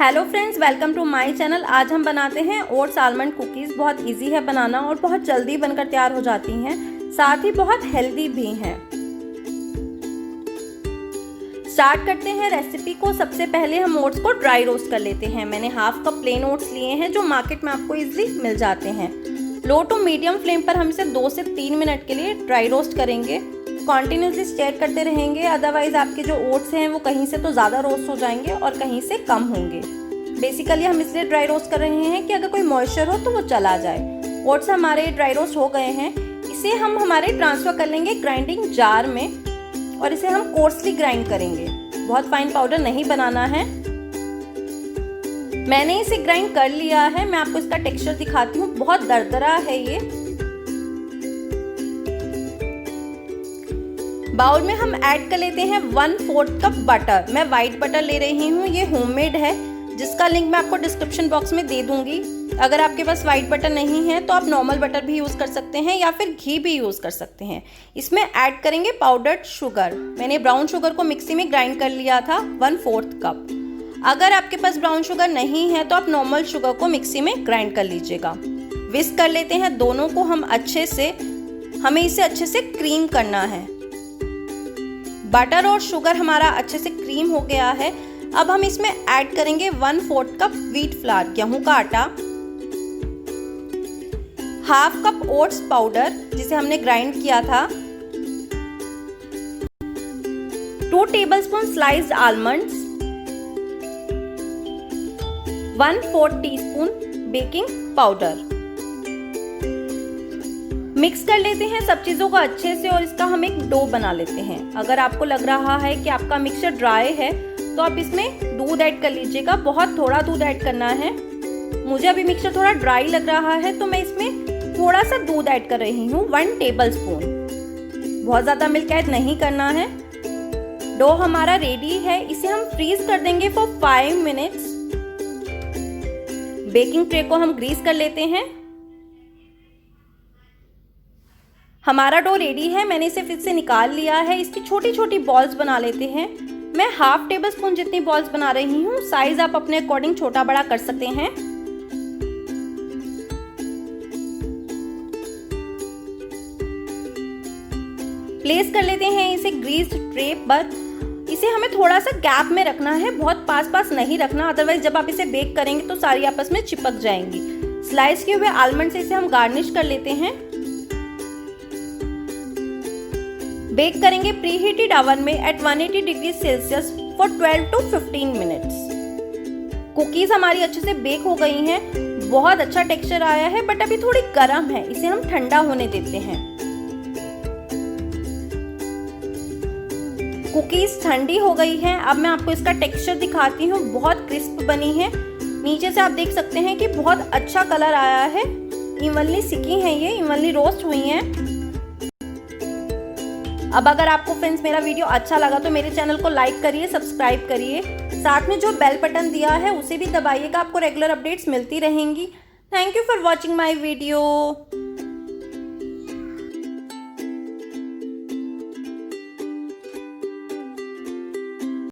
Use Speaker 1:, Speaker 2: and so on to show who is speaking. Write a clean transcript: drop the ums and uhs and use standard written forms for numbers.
Speaker 1: Hello friends, welcome to my channel. आज हम बनाते हैं ओट्स आलमंड कुकीज़। बहुत इजी है बनाना और बहुत जल्दी बनकर तैयार हो जाती हैं, साथ ही बहुत हेल्दी भी हैं। स्टार्ट करते हैं रेसिपी को। सबसे पहले हम ओट्स को ड्राई रोस्ट कर लेते हैं। मैंने हाफ कप प्लेन ओट्स लिए हैं जो मार्केट में आपको इजीली मिल जाते हैं। लो टू मीडियम फ्लेम पर हम इसे 2 से 3 मिनट के लिए ड्राई रोस्ट करेंगे। कॉन्टिन्यूसली स्टेयर करते रहेंगे, अदरवाइज आपके जो ओट्स हैं वो कहीं से तो ज़्यादा रोस्ट हो जाएंगे और कहीं से कम होंगे। बेसिकली हम इसलिए ड्राई रोस्ट कर रहे हैं कि अगर कोई मॉइस्चर हो तो वो चला जाए। ओट्स हमारे ड्राई रोस्ट हो गए हैं। इसे हम हमारे ट्रांसफ़र कर लेंगे ग्राइंडिंग जार में और इसे हम कोर्सली ग्राइंड करेंगे। बहुत फाइन पाउडर नहीं बनाना है। मैंने इसे ग्राइंड कर लिया है। मैं आपको इसका टेक्सचर दिखाती हूँ। बहुत दरदरा है ये। बाउल में हम ऐड कर लेते हैं 1/4 कप बटर। मैं वाइट बटर ले रही हूँ, ये होममेड है, जिसका लिंक मैं आपको डिस्क्रिप्शन बॉक्स में दे दूंगी। अगर आपके पास वाइट बटर नहीं है तो आप नॉर्मल बटर भी यूज़ कर सकते हैं या फिर घी भी यूज़ कर सकते हैं। इसमें ऐड करेंगे पाउडर्ड शुगर। मैंने ब्राउन शुगर को मिक्सी में ग्राइंड कर लिया था 1/4 कप। अगर आपके पास ब्राउन शुगर नहीं है तो आप नॉर्मल शुगर को मिक्सी में ग्राइंड कर लीजिएगा। विस्क कर लेते हैं दोनों को हम अच्छे से। हमें इसे अच्छे से क्रीम करना है। बटर और शुगर हमारा अच्छे से क्रीम हो गया है। अब हम इसमें ऐड करेंगे 1/4 कप व्हीट फ्लावर, गेहूं का आटा, हाफ कप ओट्स पाउडर जिसे हमने ग्राइंड किया था, 2 tablespoon sliced almonds, 1/4 teaspoon baking powder. Mix कर लेते हैं सब चीज़ों को अच्छे से और इसका हम एक डो बना लेते हैं। अगर आपको लग रहा है कि आपका मिक्सचर ड्राई है तो आप इसमें दूध ऐड कर लीजिएगा। बहुत थोड़ा दूध ऐड करना है। मुझे अभी मिक्सचर थोड़ा ड्राई लग रहा है तो मैं इसमें थोड़ा सा दूध ऐड कर रही हूँ, 1 टेबलस्पून। बहुत ज़्यादा मिल्क ऐड नहीं करना है। डो हमारा रेडी है। इसे हम फ्रीज कर देंगे फॉर 5 मिनट्स। बेकिंग ट्रे को हम ग्रीस कर लेते हैं। हमारा डो रेडी है। मैंने इसे फ्रिज से निकाल लिया है। इसकी छोटी छोटी बॉल्स बना लेते हैं। मैं हाफ टेबल स्पून जितनी बॉल्स बना रही हूँ। साइज आप अपने अकॉर्डिंग छोटा बड़ा कर सकते हैं। प्लेस कर लेते हैं इसे ग्रीस्ड ट्रे पर। इसे हमें थोड़ा सा गैप में रखना है, बहुत पास पास नहीं रखना, अदरवाइज जब आप इसे बेक करेंगे तो सारी आपस में चिपक जाएंगी। स्लाइस किए हुए आलमंड से इसे हम गार्निश कर लेते हैं। बेक करेंगे प्री हीटेड ओवन में at 180 degree Celsius for 12 to 15 minutes. Cookies हमारी अच्छे से बेक हो गई हैं। बहुत अच्छा टेक्सचर आया है, बट अभी थोड़ी गर्म है। इसे हम ठंडा होने देते हैं। कुकीज ठंडी हो गई हैं। अब मैं आपको इसका टेक्सचर दिखाती हूँ। बहुत क्रिस्प बनी है। नीचे से आप देख सकते हैं कि बहुत अच्छा कलर आया है। इवनली सिकी हैं, ये इवनली रोस्ट हुई हैं। अब अगर आपको फ्रेंड्स मेरा वीडियो अच्छा लगा तो मेरे चैनल को लाइक करिए, सब्सक्राइब करिए, साथ में जो बेल बटन दिया है उसे भी दबाइएगा। आपको रेगुलर अपडेट्स मिलती रहेंगी। Thank you for watching my video.